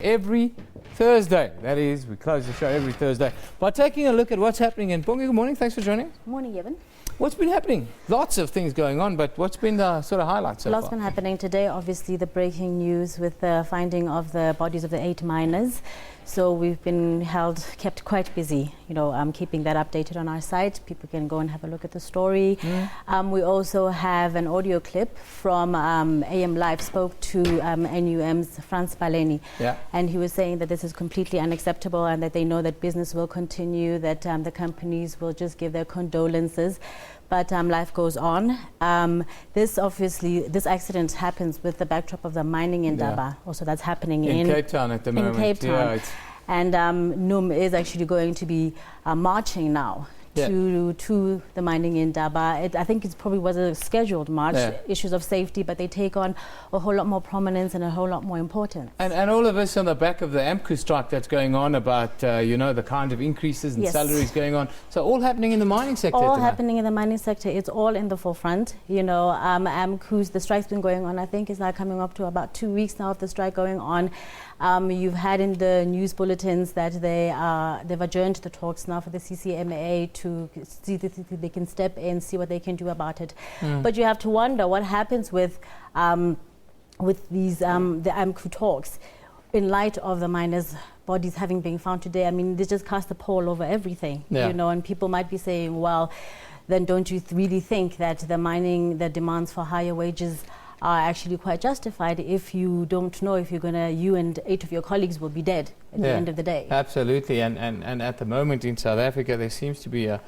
Every Thursday. That is, we close the show every Thursday by taking a look at what's happening in Bongi. Good morning. Thanks for joining. Morning, Evan. What's been happening? Lots of things going on, but what's been the sort of highlights so far? Lots been happening today. Obviously, the breaking news with the finding of the bodies of the 8 miners. So we've been kept quite busy, keeping that updated on our site. People can go and have a look at the story. We also have an audio clip from AM Live spoke to NUM's Frans Baleni. Yeah. And he was saying that this is completely unacceptable and that they know that business will continue, that the companies will just give their condolences. But life goes on. This accident happens with the backdrop of the mining in Daba. Also, that's happening in Cape Town at the moment. In Cape Town. Yeah, and NUM is actually going to be marching now to the mining in Daba. I think it probably was a scheduled march, issues of safety, but they take on a whole lot more prominence and a whole lot more importance. And all of us on the back of the AMCU strike that's going on about, the kind of increases in salaries going on. So all happening in the mining sector All tonight. happening in the mining sector. It's all in the forefront. AMCU's, the strike's been going on, I think it's now coming up to about 2 weeks now of the strike going on. You've had in the news bulletins that they've adjourned the talks now for the CCMA to see if they can step in, see what they can do about it. But you have to wonder what happens with these the AMCU talks in light of the miners' bodies having been found today. I mean, they just cast a pall over everything, and people might be saying, well, then don't you really think that the demands for higher wages are actually quite justified if you don't know if you and 8 of your colleagues will be dead at the end of the day? Absolutely, and at the moment in South Africa there seems to be a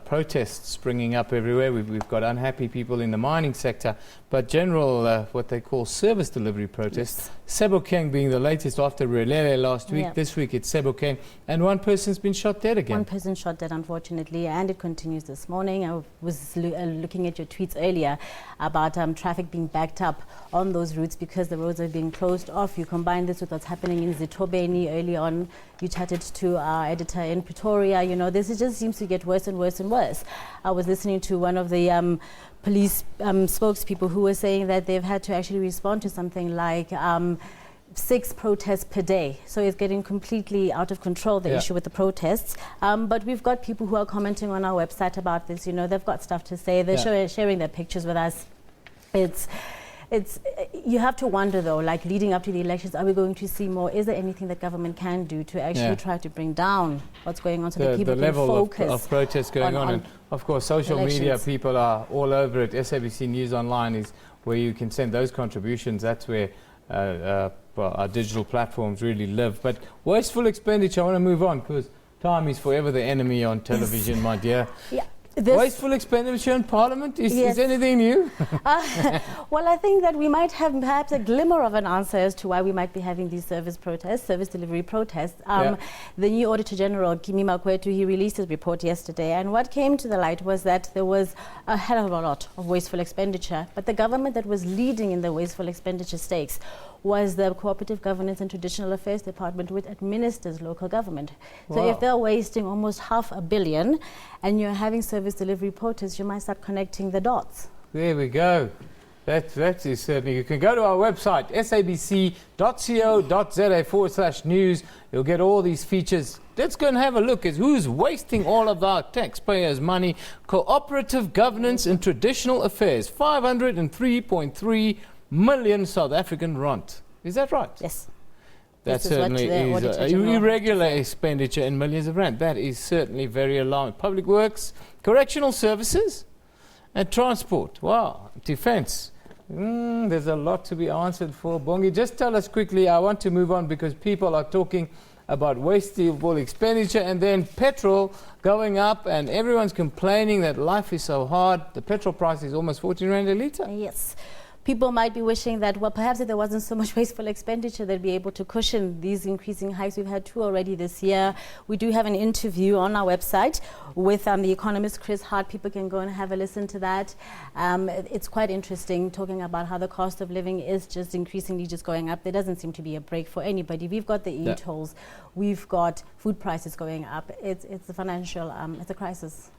protests springing up everywhere. We've got unhappy people in the mining sector, but general what they call service delivery protests. Sebokeng being the latest after Relele last week. This week it's Sebokeng, and one person's been shot dead again. One person shot dead, unfortunately, and it continues this morning. I was looking at your tweets earlier about traffic being backed up on those routes because the roads are being closed off. You combine this with what's happening in Zitobeni early on. You chatted to our editor in Pretoria. This just seems to get worse and worse and worse. I was listening to one of the police spokespeople who were saying that they've had to actually respond to something like 6 protests per day. So it's getting completely out of control, the issue with the protests. But we've got people who are commenting on our website about this. They've got stuff to say. They're sharing their pictures with us. You have to wonder, though, like leading up to the elections, are we going to see more? Is there anything that government can do to actually try to bring down what's going on so that people can focus? The level of protests going on. And of course, social media, people are all over it. SABC News Online is where you can send those contributions. That's where our digital platforms really live. But wasteful expenditure, I want to move on because time is forever the enemy on television, my dear. Wasteful expenditure in Parliament? Is anything new? Well, I think that we might have perhaps a glimmer of an answer as to why we might be having these service delivery protests. The new Auditor General, Kimi Makwetu, he released his report yesterday, and what came to the light was that there was a hell of a lot of wasteful expenditure, but the government that was leading in the wasteful expenditure stakes was the Cooperative Governance and Traditional Affairs Department, which administers local government. So if they're wasting almost $500 million and you're having service delivery protests, you might start connecting the dots. There we go. That is certainly. You can go to our website, sabc.co.za/news. You'll get all these features. Let's go and have a look at who's wasting all of our taxpayers' money. Cooperative Governance and Traditional Affairs, 503.3 million South African rand. Is that right? Yes. That certainly is irregular expenditure in millions of rand. That is certainly very alarming. Public Works, Correctional Services, and Transport. Wow. Defence. There's a lot to be answered for. Bongi, just tell us quickly. I want to move on because people are talking about wasteful expenditure and then petrol going up and everyone's complaining that life is so hard. The petrol price is almost 14 rand a litre. Yes. People might be wishing that, well, perhaps if there wasn't so much wasteful expenditure, they'd be able to cushion these increasing hikes. We've had 2 already this year. We do have an interview on our website with the economist Chris Hart. People can go and have a listen to that. It's quite interesting talking about how the cost of living is just increasingly just going up. There doesn't seem to be a break for anybody. We've got the e-tolls. We've got food prices going up. It's a financial, it's a crisis.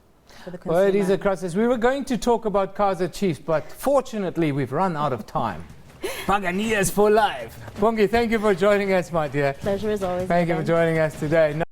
Well, it is a crisis. We were going to talk about Kaizer Chiefs, but fortunately we've run out of time. Buccaneers for life. Bongi, thank you for joining us, my dear. Pleasure as always. Thank you for joining us today.